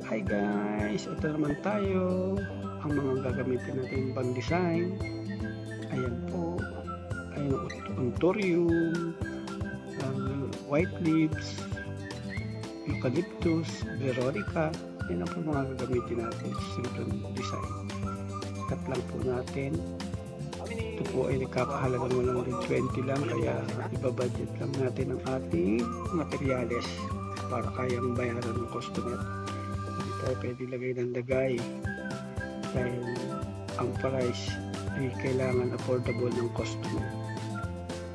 Hi guys! Ito naman tayo. Ang mga gagamitin natin pang design. Ayan po. Ayan ang Anthurium, white leaves, eucalyptus, veronica. Ayan ang po mga gagamitin natin sa simple design. Cut lang po natin. Ito po ay nagkakahalaga mo lang din 20 lang, kaya ibabudget lang natin ang ating materyales para kayang bayaran ng customer. Hindi tayo pwede lagay ng lagay dahil ang price ay kailangan affordable ng customer.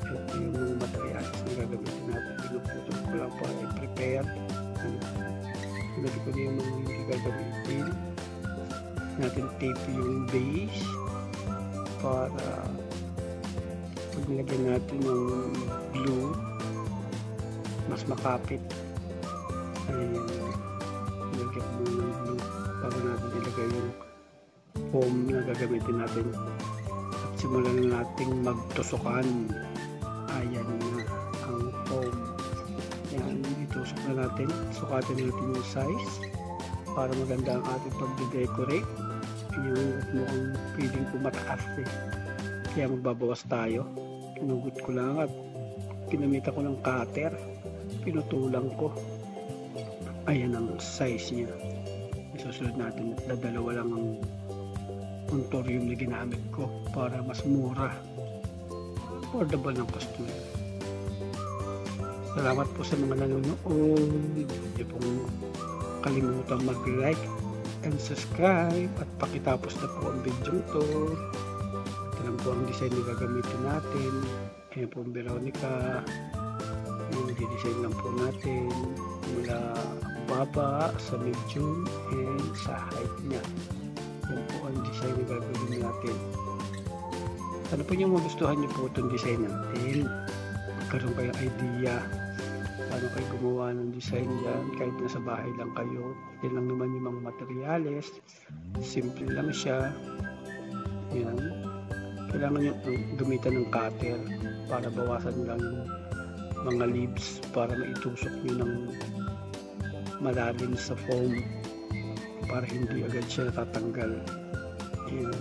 Ito yung mga materials na gagamitin natin. Pinuputol ko lang para i-prepare. Pinuli ko na yung mga hindi gagamitin natin. Tape yung base para pag nilagyan natin ng glue mas makapit. Ayan, nilagyan mo ng glue para natin ilagay yung foam na gagamitin natin at simulan na natin magtusukan. Ayan na ang foam. Ayan, itusok na natin, sukatin natin yung size para maganda ang ating pag-decorate. Yung mukhang feeling ko mataas kaya magbabawas tayo. Kinugot ko lang at pinamita ko ng cutter, pinutulang ko. Ayan ang size niya. Isusunod natin at dalawa lang ang Anthurium na ginamit ko para mas mura, affordable ng customer. Salamat po sa mga nanonood. Hindi pong kalimutan mag-like and subscribe at pakitapos na po ang video ito. Ito lang po ang design na gagamitin natin. Ayan po ang veronica. Yung design lang po natin mula baba sa medium and sa height niya. Yan po ang design na gagawin natin. Sana po yung magustuhan niyo po itong design natin. Magkaroon kayong idea paano kayo gumawa ng design dyan kahit nasa bahay lang kayo. Yan lang naman yung mga materyales. Simple lang siya. Yan. Kailangan nyo gamitan ng cutter para bawasan lang yung mga leaves para maitusok nyo ng malalim sa foam para hindi agad siya natatanggal. Yan.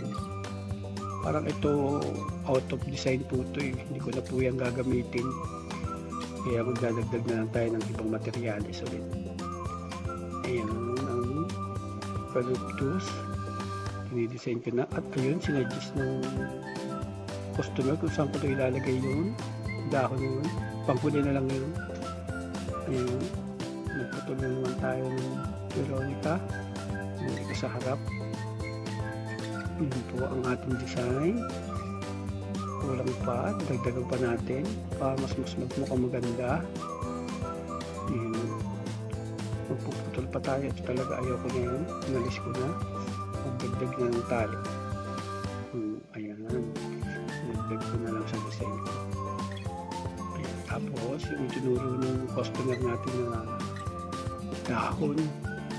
Parang ito out of design po ito eh. Hindi ko na po yan gagamitin. Kaya magdadagdag na lang tayo ng ibang materyales ulit. Ayan ang eucalyptus. Dinidesign ko na. At ayun, sinadjust ng customer kung saan ko ito ilalagay yun. Dahon yun. Panghuli na lang yun. Ayan. Nagputol na naman tayo ng veronica. Veronica sa harap. Ayan po ang ating design. Kulang pa, dagdagan pa natin para mas magmukhang maganda. Magpuputol pa tayo. Ito talaga ayoko na yun. Inalis ko na. Magdagdag na ng tali. Ayan. Nagdag ko na lang sa design ko. Ayan. Tapos yung tinuro ng customer natin na dahon,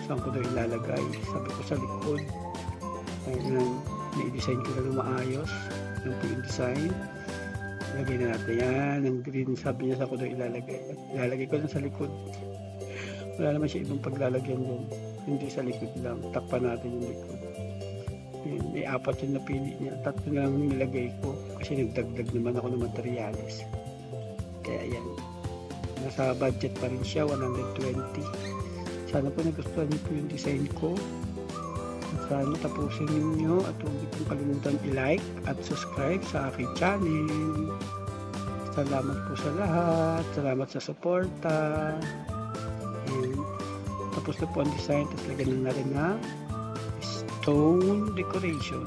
saan ko daw ilalagay? Sabi ko sa likod. Ayan. Na-design ko na maayos. Yung po yung design. Lagay na natin yan. Ang green, sabi niya sa ko doon ilalagay. Ilalagay ko lang sa likod. Wala naman siya ibang paglalagyan doon. Hindi sa likod lang. Takpan natin yung likod. Yun, may apat yung napili niya. 3 na lang nilagay ko. Kasi nagdagdag naman ako ng materyales. Kaya yan. Nasa budget pa rin siya. 120. Sana po nagustuhan niyo po yung design ko. Sana tapusin ninyo at huwag niyo pong kalimutan i-like at subscribe sa aking channel. Salamat po sa lahat. Salamat sa suporta. Tapos na po ang design. Tapos lagyan na rin na stone decoration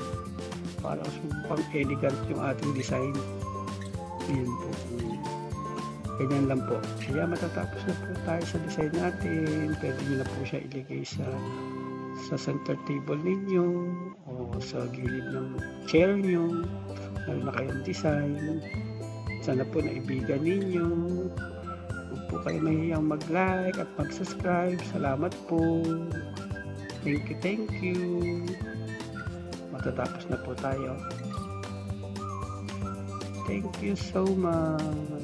para pang elegant yung ating design. Ayan po. Ganyan lang po. Kaya matatapos na po tayo sa design natin. Pwede nyo na po siya ilagay sa center table ninyo o sa gilid ng chair nyo. Lalo na kayong design. Sana po naibigan ninyo. Huwag po kayo mahihiyang mag-like at mag-subscribe. Salamat po. Thank you, thank you. Matatapos na po tayo. Thank you so much.